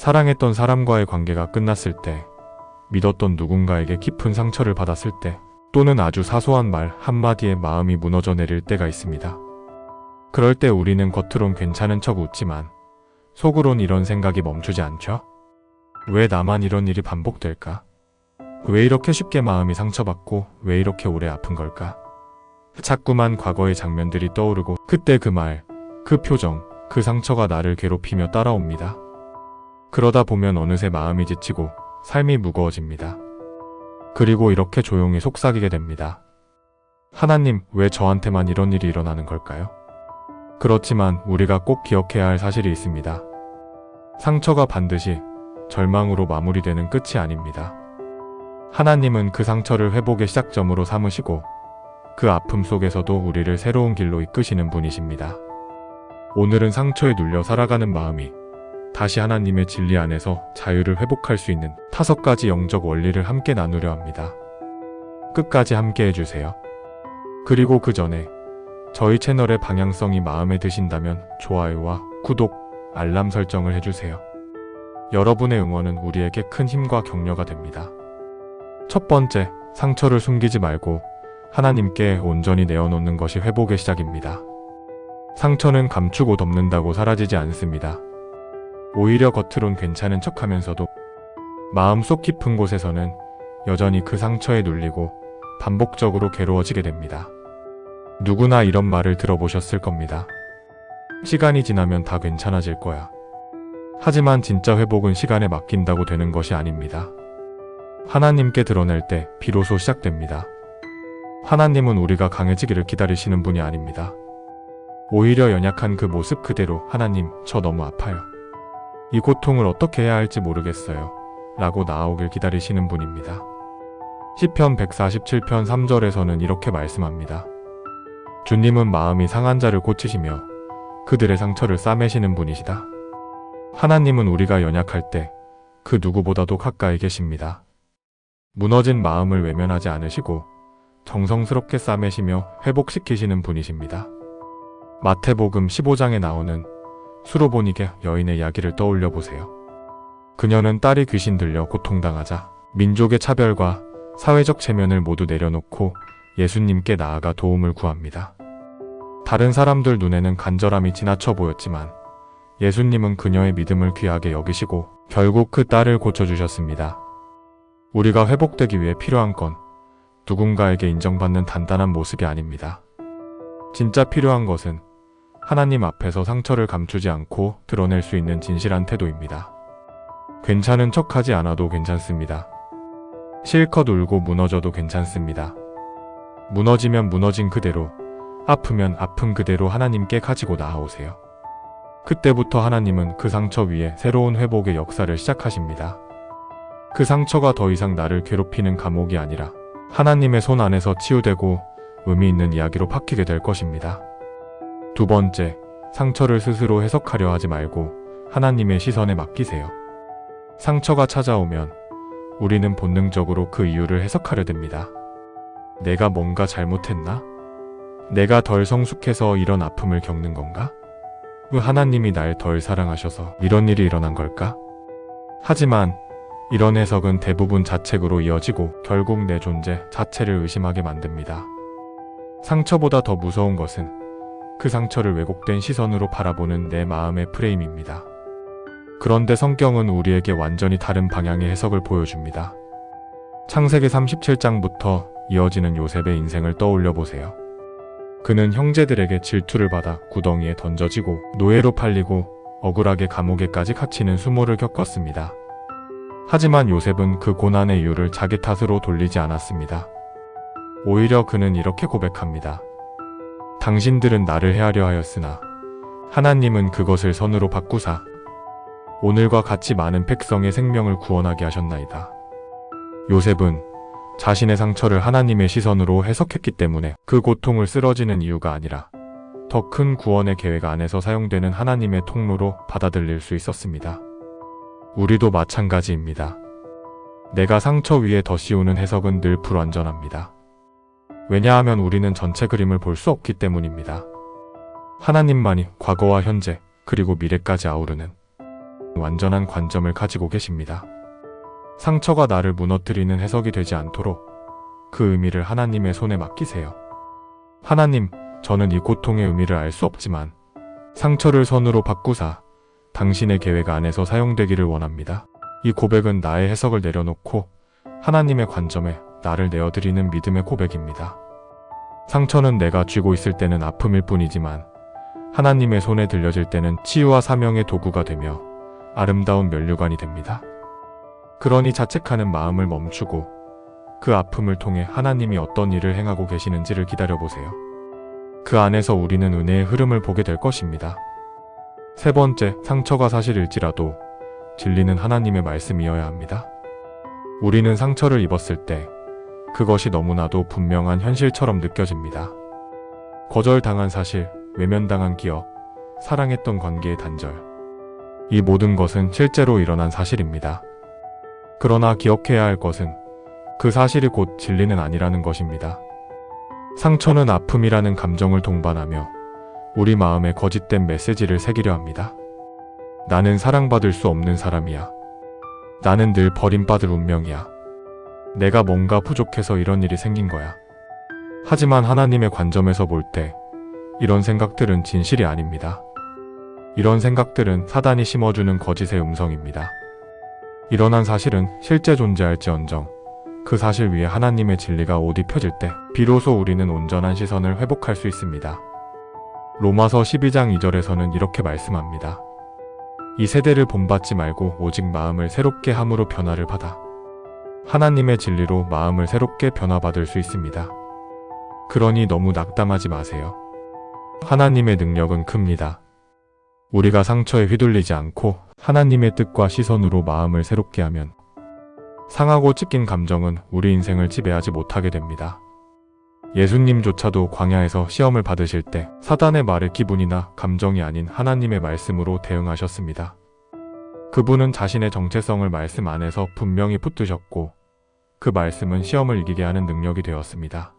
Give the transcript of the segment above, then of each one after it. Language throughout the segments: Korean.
사랑했던 사람과의 관계가 끝났을 때, 믿었던 누군가에게 깊은 상처를 받았을 때, 또는 아주 사소한 말 한마디에 마음이 무너져 내릴 때가 있습니다. 그럴 때 우리는 겉으론 괜찮은 척 웃지만 속으론 이런 생각이 멈추지 않죠? 왜 나만 이런 일이 반복될까? 왜 이렇게 쉽게 마음이 상처받고 왜 이렇게 오래 아픈 걸까? 자꾸만 과거의 장면들이 떠오르고 그때 그 말, 그 표정, 그 상처가 나를 괴롭히며 따라옵니다. 그러다 보면 어느새 마음이 지치고 삶이 무거워집니다. 그리고 이렇게 조용히 속삭이게 됩니다. 하나님, 왜 저한테만 이런 일이 일어나는 걸까요? 그렇지만 우리가 꼭 기억해야 할 사실이 있습니다. 상처가 반드시 절망으로 마무리되는 끝이 아닙니다. 하나님은 그 상처를 회복의 시작점으로 삼으시고 그 아픔 속에서도 우리를 새로운 길로 이끄시는 분이십니다. 오늘은 상처에 눌려 살아가는 마음이 다시 하나님의 진리 안에서 자유를 회복할 수 있는 5가지 영적 원리를 함께 나누려 합니다. 끝까지 함께 해주세요. 그리고 그 전에 저희 채널의 방향성이 마음에 드신다면 좋아요와 구독, 알람 설정을 해주세요. 여러분의 응원은 우리에게 큰 힘과 격려가 됩니다. 첫 번째, 상처를 숨기지 말고 하나님께 온전히 내어놓는 것이 회복의 시작입니다. 상처는 감추고 덮는다고 사라지지 않습니다. 오히려 겉으론 괜찮은 척하면서도 마음속 깊은 곳에서는 여전히 그 상처에 눌리고 반복적으로 괴로워지게 됩니다. 누구나 이런 말을 들어보셨을 겁니다. 시간이 지나면 다 괜찮아질 거야. 하지만 진짜 회복은 시간에 맡긴다고 되는 것이 아닙니다. 하나님께 드러낼 때 비로소 시작됩니다. 하나님은 우리가 강해지기를 기다리시는 분이 아닙니다. 오히려 연약한 그 모습 그대로 하나님, 저 너무 아파요. 이 고통을 어떻게 해야 할지 모르겠어요. 라고 나오길 기다리시는 분입니다. 시편 147편 3절에서는 이렇게 말씀합니다. 주님은 마음이 상한 자를 고치시며 그들의 상처를 싸매시는 분이시다. 하나님은 우리가 연약할 때 그 누구보다도 가까이 계십니다. 무너진 마음을 외면하지 않으시고 정성스럽게 싸매시며 회복시키시는 분이십니다. 마태복음 15장에 나오는 수로보니게 여인의 이야기를 떠올려 보세요. 그녀는 딸이 귀신 들려 고통당하자 민족의 차별과 사회적 체면을 모두 내려놓고 예수님께 나아가 도움을 구합니다. 다른 사람들 눈에는 간절함이 지나쳐 보였지만 예수님은 그녀의 믿음을 귀하게 여기시고 결국 그 딸을 고쳐주셨습니다. 우리가 회복되기 위해 필요한 건 누군가에게 인정받는 단단한 모습이 아닙니다. 진짜 필요한 것은 하나님 앞에서 상처를 감추지 않고 드러낼 수 있는 진실한 태도입니다. 괜찮은 척하지 않아도 괜찮습니다. 실컷 울고 무너져도 괜찮습니다. 무너지면 무너진 그대로, 아프면 아픈 그대로 하나님께 가지고 나아오세요. 그때부터 하나님은 그 상처 위에 새로운 회복의 역사를 시작하십니다. 그 상처가 더 이상 나를 괴롭히는 감옥이 아니라 하나님의 손 안에서 치유되고 의미 있는 이야기로 바뀌게 될 것입니다. 두 번째, 상처를 스스로 해석하려 하지 말고 하나님의 시선에 맡기세요. 상처가 찾아오면 우리는 본능적으로 그 이유를 해석하려 듭니다. 내가 뭔가 잘못했나? 내가 덜 성숙해서 이런 아픔을 겪는 건가? 왜 하나님이 날 덜 사랑하셔서 이런 일이 일어난 걸까? 하지만 이런 해석은 대부분 자책으로 이어지고 결국 내 존재 자체를 의심하게 만듭니다. 상처보다 더 무서운 것은 그 상처를 왜곡된 시선으로 바라보는 내 마음의 프레임입니다. 그런데 성경은 우리에게 완전히 다른 방향의 해석을 보여줍니다. 창세기 37장부터 이어지는 요셉의 인생을 떠올려 보세요. 그는 형제들에게 질투를 받아 구덩이에 던져지고 노예로 팔리고 억울하게 감옥에까지 갇히는 수모를 겪었습니다. 하지만 요셉은 그 고난의 이유를 자기 탓으로 돌리지 않았습니다. 오히려 그는 이렇게 고백합니다. 당신들은 나를 해하려 하였으나 하나님은 그것을 선으로 바꾸사 오늘과 같이 많은 백성의 생명을 구원하게 하셨나이다. 요셉은 자신의 상처를 하나님의 시선으로 해석했기 때문에 그 고통을 쓰러지는 이유가 아니라 더 큰 구원의 계획 안에서 사용되는 하나님의 통로로 받아들일 수 있었습니다. 우리도 마찬가지입니다. 내가 상처 위에 더 씌우는 해석은 늘 불완전합니다. 왜냐하면 우리는 전체 그림을 볼 수 없기 때문입니다. 하나님만이 과거와 현재 그리고 미래까지 아우르는 완전한 관점을 가지고 계십니다. 상처가 나를 무너뜨리는 해석이 되지 않도록 그 의미를 하나님의 손에 맡기세요. 하나님, 저는 이 고통의 의미를 알 수 없지만 상처를 선으로 바꾸사 당신의 계획 안에서 사용되기를 원합니다. 이 고백은 나의 해석을 내려놓고 하나님의 관점에 나를 내어드리는 믿음의 고백입니다. 상처는 내가 쥐고 있을 때는 아픔일 뿐이지만 하나님의 손에 들려질 때는 치유와 사명의 도구가 되며 아름다운 면류관이 됩니다. 그러니 자책하는 마음을 멈추고 그 아픔을 통해 하나님이 어떤 일을 행하고 계시는지를 기다려보세요. 그 안에서 우리는 은혜의 흐름을 보게 될 것입니다. 세 번째, 상처가 사실일지라도 진리는 하나님의 말씀이어야 합니다. 우리는 상처를 입었을 때 그것이 너무나도 분명한 현실처럼 느껴집니다. 거절당한 사실, 외면당한 기억, 사랑했던 관계의 단절. 이 모든 것은 실제로 일어난 사실입니다. 그러나 기억해야 할 것은 그 사실이 곧 진리는 아니라는 것입니다. 상처는 아픔이라는 감정을 동반하며 우리 마음에 거짓된 메시지를 새기려 합니다. 나는 사랑받을 수 없는 사람이야. 나는 늘 버림받을 운명이야. 내가 뭔가 부족해서 이런 일이 생긴 거야. 하지만 하나님의 관점에서 볼 때 이런 생각들은 진실이 아닙니다. 이런 생각들은 사단이 심어주는 거짓의 음성입니다. 일어난 사실은 실제 존재할지언정 그 사실 위에 하나님의 진리가 옷 입혀질 때 비로소 우리는 온전한 시선을 회복할 수 있습니다. 로마서 12장 2절에서는 이렇게 말씀합니다. 이 세대를 본받지 말고 오직 마음을 새롭게 함으로 변화를 받아. 하나님의 진리로 마음을 새롭게 변화받을 수 있습니다. 그러니 너무 낙담하지 마세요. 하나님의 능력은 큽니다. 우리가 상처에 휘둘리지 않고 하나님의 뜻과 시선으로 마음을 새롭게 하면 상하고 찢긴 감정은 우리 인생을 지배하지 못하게 됩니다. 예수님조차도 광야에서 시험을 받으실 때 사단의 말에 기분이나 감정이 아닌 하나님의 말씀으로 대응하셨습니다. 그분은 자신의 정체성을 말씀 안에서 분명히 붙드셨고 그 말씀은 시험을 이기게 하는 능력이 되었습니다.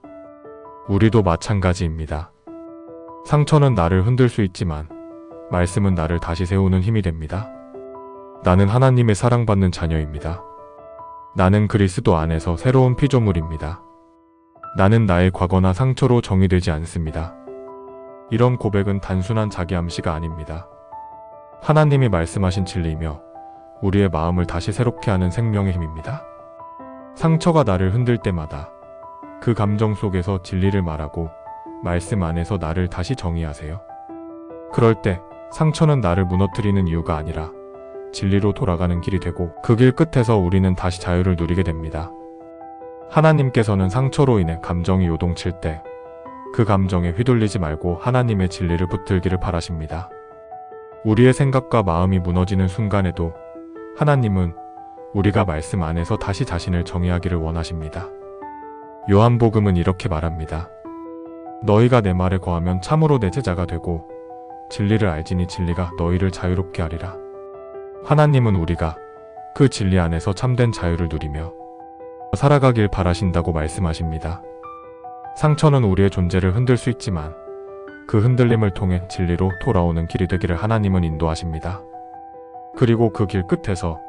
우리도 마찬가지입니다. 상처는 나를 흔들 수 있지만 말씀은 나를 다시 세우는 힘이 됩니다. 나는 하나님의 사랑받는 자녀입니다. 나는 그리스도 안에서 새로운 피조물입니다. 나는 나의 과거나 상처로 정의되지 않습니다. 이런 고백은 단순한 자기 암시가 아닙니다. 하나님이 말씀하신 진리이며 우리의 마음을 다시 새롭게 하는 생명의 힘입니다. 상처가 나를 흔들 때마다 그 감정 속에서 진리를 말하고 말씀 안에서 나를 다시 정의하세요. 그럴 때 상처는 나를 무너뜨리는 이유가 아니라 진리로 돌아가는 길이 되고 그 길 끝에서 우리는 다시 자유를 누리게 됩니다. 하나님께서는 상처로 인해 감정이 요동칠 때 그 감정에 휘둘리지 말고 하나님의 진리를 붙들기를 바라십니다. 우리의 생각과 마음이 무너지는 순간에도 하나님은 우리가 말씀 안에서 다시 자신을 정의하기를 원하십니다. 요한복음은 이렇게 말합니다. 너희가 내 말에 거하면 참으로 내 제자가 되고 진리를 알지니 진리가 너희를 자유롭게 하리라. 하나님은 우리가 그 진리 안에서 참된 자유를 누리며 살아가길 바라신다고 말씀하십니다. 상처는 우리의 존재를 흔들 수 있지만 그 흔들림을 통해 진리로 돌아오는 길이 되기를 하나님은 인도하십니다. 그리고 그 길 끝에서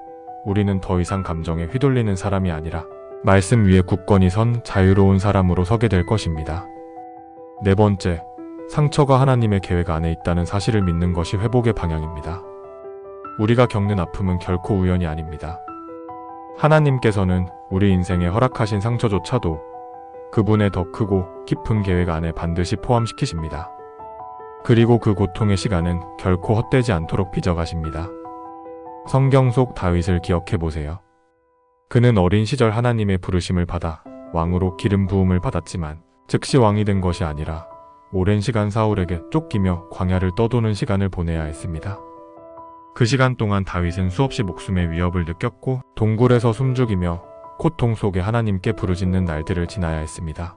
우리는 더 이상 감정에 휘둘리는 사람이 아니라 말씀 위에 굳건히 선 자유로운 사람으로 서게 될 것입니다. 네 번째, 상처가 하나님의 계획 안에 있다는 사실을 믿는 것이 회복의 방향입니다. 우리가 겪는 아픔은 결코 우연이 아닙니다. 하나님께서는 우리 인생에 허락하신 상처조차도 그분의 더 크고 깊은 계획 안에 반드시 포함시키십니다. 그리고 그 고통의 시간은 결코 헛되지 않도록 빚어가십니다. 성경 속 다윗을 기억해 보세요. 그는 어린 시절 하나님의 부르심을 받아 왕으로 기름 부음을 받았지만 즉시 왕이 된 것이 아니라 오랜 시간 사울에게 쫓기며 광야를 떠도는 시간을 보내야 했습니다. 그 시간 동안 다윗은 수없이 목숨의 위협을 느꼈고 동굴에서 숨죽이며 고통 속에 하나님께 부르짖는 날들을 지나야 했습니다.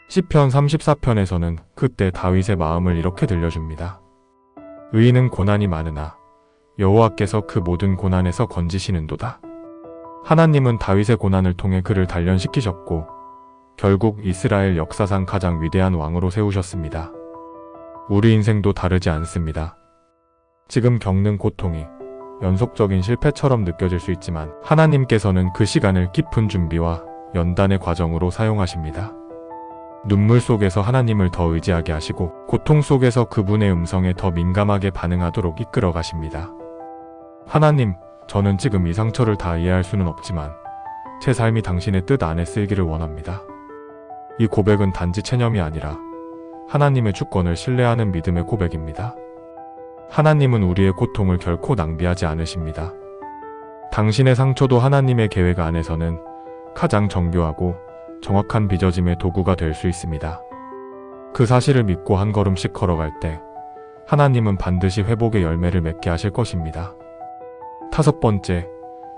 시편 34편에서는 그때 다윗의 마음을 이렇게 들려줍니다. 의인은 고난이 많으나 여호와께서 그 모든 고난에서 건지시는도다. 하나님은 다윗의 고난을 통해 그를 단련시키셨고 결국 이스라엘 역사상 가장 위대한 왕으로 세우셨습니다. 우리 인생도 다르지 않습니다. 지금 겪는 고통이 연속적인 실패처럼 느껴질 수 있지만 하나님께서는 그 시간을 깊은 준비와 연단의 과정으로 사용하십니다. 눈물 속에서 하나님을 더 의지하게 하시고 고통 속에서 그분의 음성에 더 민감하게 반응하도록 이끌어 가십니다. 하나님, 저는 지금 이 상처를 다 이해할 수는 없지만 제 삶이 당신의 뜻 안에 쓰이기를 원합니다. 이 고백은 단지 체념이 아니라 하나님의 주권을 신뢰하는 믿음의 고백입니다. 하나님은 우리의 고통을 결코 낭비하지 않으십니다. 당신의 상처도 하나님의 계획 안에서는 가장 정교하고 정확한 빚어짐의 도구가 될 수 있습니다. 그 사실을 믿고 한 걸음씩 걸어갈 때 하나님은 반드시 회복의 열매를 맺게 하실 것입니다. 5번째,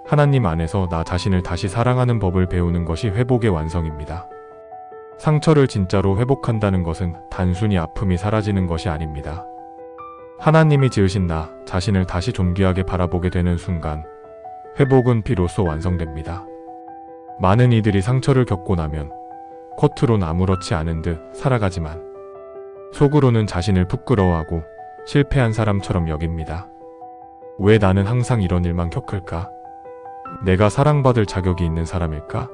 하나님 안에서 나 자신을 다시 사랑하는 법을 배우는 것이 회복의 완성입니다. 상처를 진짜로 회복한다는 것은 단순히 아픔이 사라지는 것이 아닙니다. 하나님이 지으신 나 자신을 다시 존귀하게 바라보게 되는 순간 회복은 비로소 완성됩니다. 많은 이들이 상처를 겪고 나면 겉으론 아무렇지 않은 듯 살아가지만 속으로는 자신을 부끄러워하고 실패한 사람처럼 여깁니다. 왜 나는 항상 이런 일만 겪을까? 내가 사랑받을 자격이 있는 사람일까?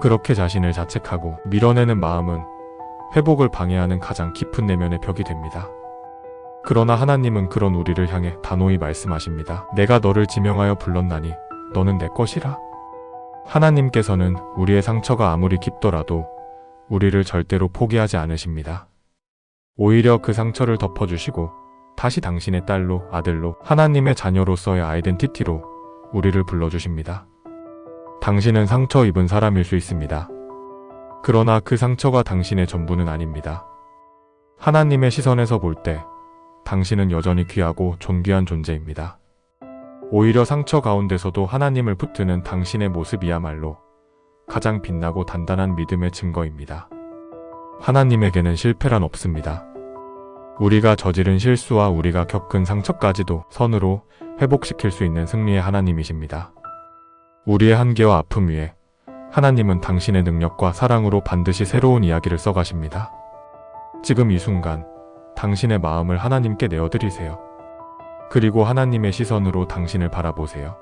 그렇게 자신을 자책하고 밀어내는 마음은 회복을 방해하는 가장 깊은 내면의 벽이 됩니다. 그러나 하나님은 그런 우리를 향해 단호히 말씀하십니다. 내가 너를 지명하여 불렀나니 너는 내 것이라. 하나님께서는 우리의 상처가 아무리 깊더라도 우리를 절대로 포기하지 않으십니다. 오히려 그 상처를 덮어주시고 다시 당신의 딸로, 아들로, 하나님의 자녀로서의 아이덴티티로 우리를 불러주십니다. 당신은 상처 입은 사람일 수 있습니다. 그러나 그 상처가 당신의 전부는 아닙니다. 하나님의 시선에서 볼 때 당신은 여전히 귀하고 존귀한 존재입니다. 오히려 상처 가운데서도 하나님을 붙드는 당신의 모습이야말로 가장 빛나고 단단한 믿음의 증거입니다. 하나님에게는 실패란 없습니다. 우리가 저지른 실수와 우리가 겪은 상처까지도 선으로 회복시킬 수 있는 승리의 하나님이십니다. 우리의 한계와 아픔 위에 하나님은 당신의 능력과 사랑으로 반드시 새로운 이야기를 써가십니다. 지금 이 순간 당신의 마음을 하나님께 내어드리세요. 그리고 하나님의 시선으로 당신을 바라보세요.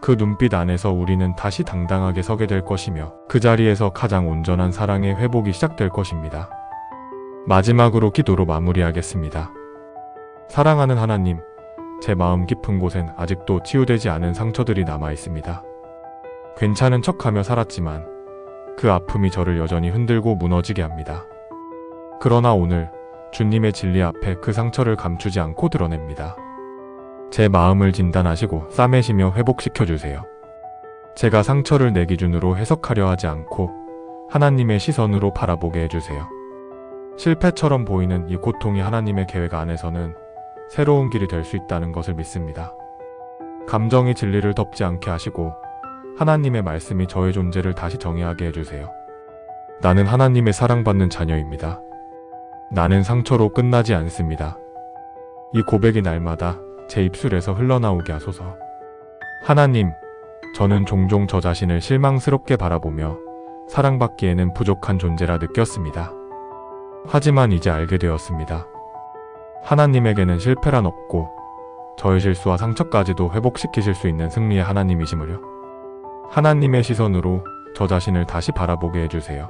그 눈빛 안에서 우리는 다시 당당하게 서게 될 것이며 그 자리에서 가장 온전한 사랑의 회복이 시작될 것입니다. 마지막으로 기도로 마무리하겠습니다. 사랑하는 하나님, 제 마음 깊은 곳엔 아직도 치유되지 않은 상처들이 남아 있습니다. 괜찮은 척하며 살았지만 그 아픔이 저를 여전히 흔들고 무너지게 합니다. 그러나 오늘 주님의 진리 앞에 그 상처를 감추지 않고 드러냅니다. 제 마음을 진단하시고 싸매시며 회복시켜주세요. 제가 상처를 내 기준으로 해석하려 하지 않고 하나님의 시선으로 바라보게 해주세요. 실패처럼 보이는 이 고통이 하나님의 계획 안에서는 새로운 길이 될 수 있다는 것을 믿습니다. 감정이 진리를 덮지 않게 하시고 하나님의 말씀이 저의 존재를 다시 정의하게 해주세요. 나는 하나님의 사랑받는 자녀입니다. 나는 상처로 끝나지 않습니다. 이 고백이 날마다 제 입술에서 흘러나오게 하소서. 하나님, 저는 종종 저 자신을 실망스럽게 바라보며 사랑받기에는 부족한 존재라 느꼈습니다. 하지만 이제 알게 되었습니다. 하나님에게는 실패란 없고 저의 실수와 상처까지도 회복시키실 수 있는 승리의 하나님이시므요. 하나님의 시선으로 저 자신을 다시 바라보게 해주세요.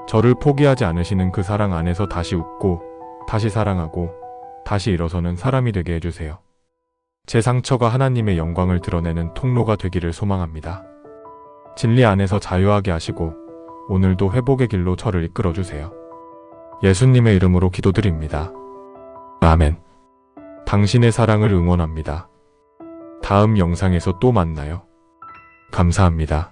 저를 포기하지 않으시는 그 사랑 안에서 다시 웃고 다시 사랑하고 다시 일어서는 사람이 되게 해주세요. 제 상처가 하나님의 영광을 드러내는 통로가 되기를 소망합니다. 진리 안에서 자유하게 하시고 오늘도 회복의 길로 저를 이끌어주세요. 예수님의 이름으로 기도드립니다. 아멘. 당신의 사랑을 응원합니다. 다음 영상에서 또 만나요. 감사합니다.